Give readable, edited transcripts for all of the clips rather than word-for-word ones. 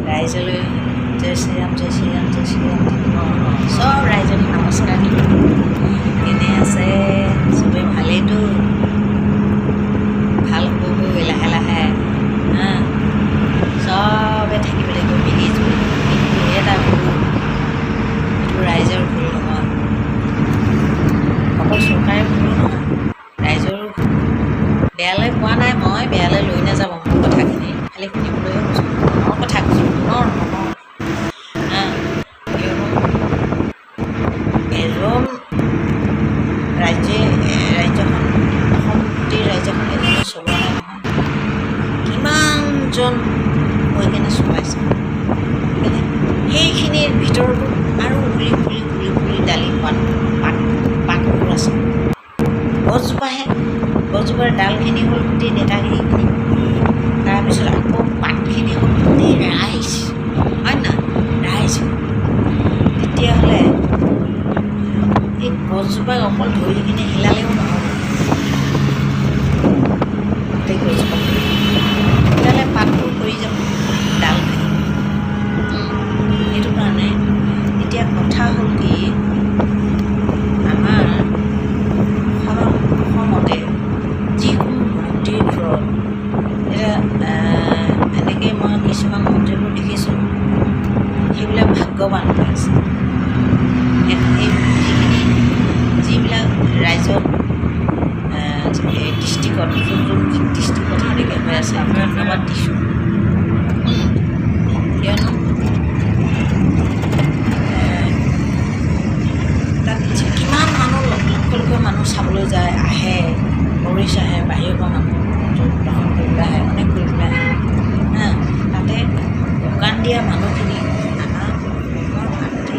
ৰাইজলৈ জয় শ্ৰীৰাম জয় শ্ৰীৰাম জয় শ্ৰীৰাম চব ৰাইজলৈ নমস্কাৰ দিলোঁ। এনে আছে চবেই ভালেইতো, ভাল হ'বগৈ লাহে লাহে চবে থাকিব লাগিব মিলি জুলি। কিন্তু এটা ভুল, এইটো ৰাইজৰ ভুল নহয়, অকল চৰকাৰে ভুল নহয়, ৰাইজৰো ভুল। বেয়ালৈ কোৱা নাই, মই বেয়ালৈ লৈ নাযাব মোৰ কথাখিনি, খালি শুনিবলৈহে কৈছোঁ, মনৰ কথা কৈছোঁ, মনৰ কিয়নো এজন ৰাজ্যখন অসম গোটেই ৰাজ্যখন এজনে চলোৱা নাই নহয়, কিমানজন হৈ কেনে চলাইছে। সেইখিনিৰ ভিতৰতো আৰু পুলি ডালি পাতবোৰ আছে। গছজোপাৰ ডালখিনি হ'ল গোটেই নেতাগিৰিখিনি, তাৰপিছত আকৌ পাতখিনি হ'ল গোটেই ৰাইজ, হয় না ৰাইজ। তেতিয়াহ'লে এই গছজোপাক অকল ধৰি কিনে হিলালেও নহ'ব, গোটেই গছজোপা তেতিয়াহ'লে পাতবোৰ পৰি যাব, ডালখিনি। সেইটো কাৰণে এতিয়া কথা হ'ল কি, আমাৰ অসমতে যিকোনো মন্দিৰ ঘৰত এতিয়া এনেকৈ মই কিছুমান মন্দিৰবোৰ দেখিছোঁ, সেইবিলাক ভাগ্যৱান হৈ আছে। যিবিলাক ৰাইজত ডিষ্ট্ৰিক্টত যোন ডিষ্ট্ৰিক্টত সেনেকৈ হৈ আছে, আমি ধন্যবাদ দিছোঁ। কিয়নো তাত কিমান মানুহ লক্ষ মানুহ চাবলৈ যায়, আহে, টুৰিষ্ট আহে, বাহিৰৰ পৰা মানুহ দৰ্শন কৰিবলৈ আহে, অনেক কৰিবলৈ আহে। তাতে দোকান দিয়া মানুহখিনি নানা ধৰণৰ মাতৃ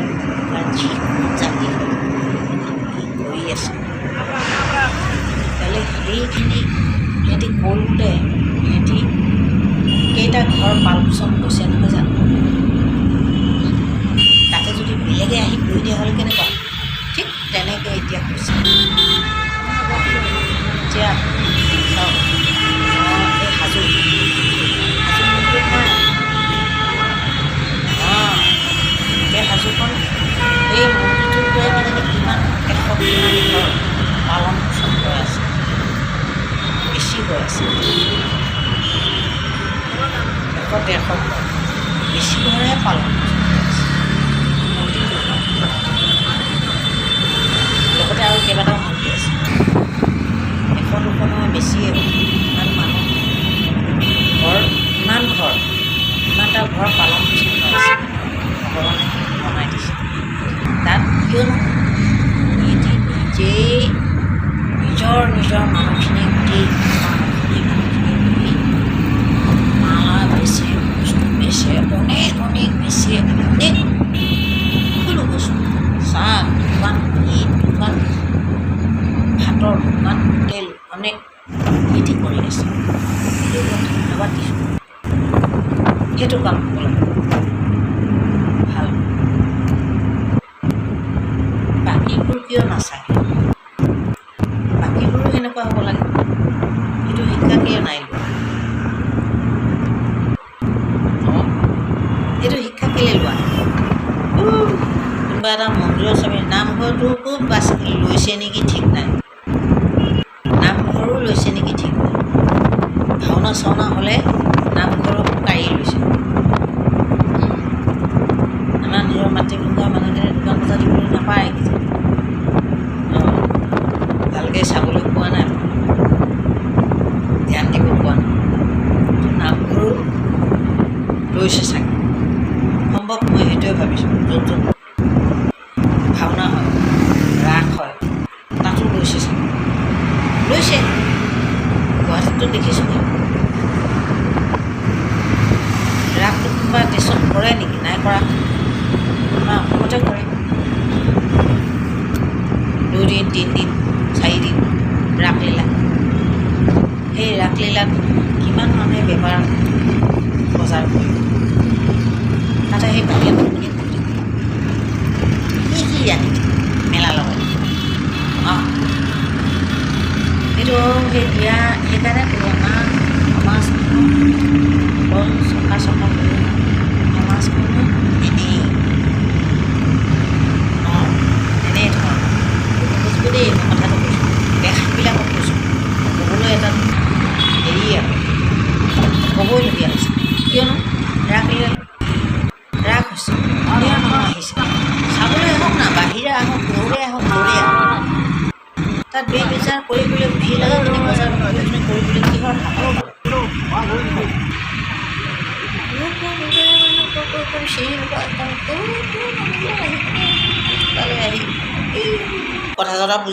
যিকোনো জাতি কৰি আছে। তেতিয়াহ'লে সেইখিনি সিহঁতি কৰোঁতে সিহঁতি কেইটা ঘৰ পালপোষণ কৰিছে নহয় জানো? তাতে যদি বেলেগে আহি কৰি দিয়া হ'লে কেনেকুৱা? ঠিক তেনেকৈ এতিয়া হৈছে। এতিয়া চাওক, এই হাজো মন্দিৰ নাই, এই হাজোখন এই মন্দিৰটোৰ পৰাই মানে কিমান কিমান ঘৰ পালন পোষণ হৈ আছে, বেছি হৈ আছে, 100-150 ঘৰ বেছি ঘৰহে পালন পোষণ হৈ আছে মন্দিৰটোৰ পৰা। লগতে আৰু কেইবাটাও মন্দিৰ আছে, 100-200 নহয়, বেছিয়ে হ'ল। ইমান মানুহ ইমানটা ঘৰ পালন পোষণ হৈ আছে, ভগৱানে বনাই দিছে। তাত কিয়নো সিহঁতি নিজেই নিজৰ মানুহখিনি গোটেই মানুহখিনি মালা বেচে, বস্তু বেচে, অনেক বেচে, অনেক সকলো বস্তু, চাহ দোকান, দোকান, ভাতৰ দোকান, হোটেল, অনেক খেতি কৰি আছে। সেইটো ধন্যবাদ দিছোঁ। সেইটো কাম হ'ব লাগে, ভাল। বাকীবোৰ কিয় নাচায়? বাকীবোৰো সেনেকুৱা হ'ব লাগে, সেইটো শিক্ষা কিয় নাই লোৱা? সেইটো শিক্ষা কেলৈ লোৱা? কোনোবা এটা মন্দিৰৰ চাবি, নামঘৰটোকো লৈছে নেকি ঠিক নাই, নামঘৰো লৈছে নেকি ঠিক নাই। ভাওনা চাওনা হ'লে নামঘৰকো কাঢ়ি লৈছে। আমাৰ নিজৰ মাতৃ ভূঞা মানুহখিনি দোকান বজাৰ দিবলৈ নাপায়, ভালকৈ চাবলৈ পোৱা নাই, ধ্যান দিব পোৱা নাই। নামঘৰো লৈছে চাগে, সম্ভৱ, মই সেইটোৱে ভাবিছোঁ। য'ত ভাওনা হয়, ৰাস হয়, তাতো লৈছে চাগে, লৈছে। গুৱাহাটীততো দেখিছোঁ, ৰাসটো কোনোবা দেশত কৰে নেকি? নাই কৰা, আমাৰ অসমতে কৰে। 2 দিন 3 দিন 4 দিন ৰাসলীলা। সেই ৰাসলীলাত কিমান মানুহে বেপাৰ বজাৰ কৰিব, তাতে সেই বাহিৰা মানুহখিনি কি জানি মেলা লগাই সেইটো সেই দিয়া। সেইকাৰণে আমাৰ সমাজখন বাহিৰে আহক দৌৰে আহক তাত বিচাৰ কৰিবলৈ ভিৰ লাগে মানে বজাৰ কৰিবলৈ কিহৰ কথা বুজি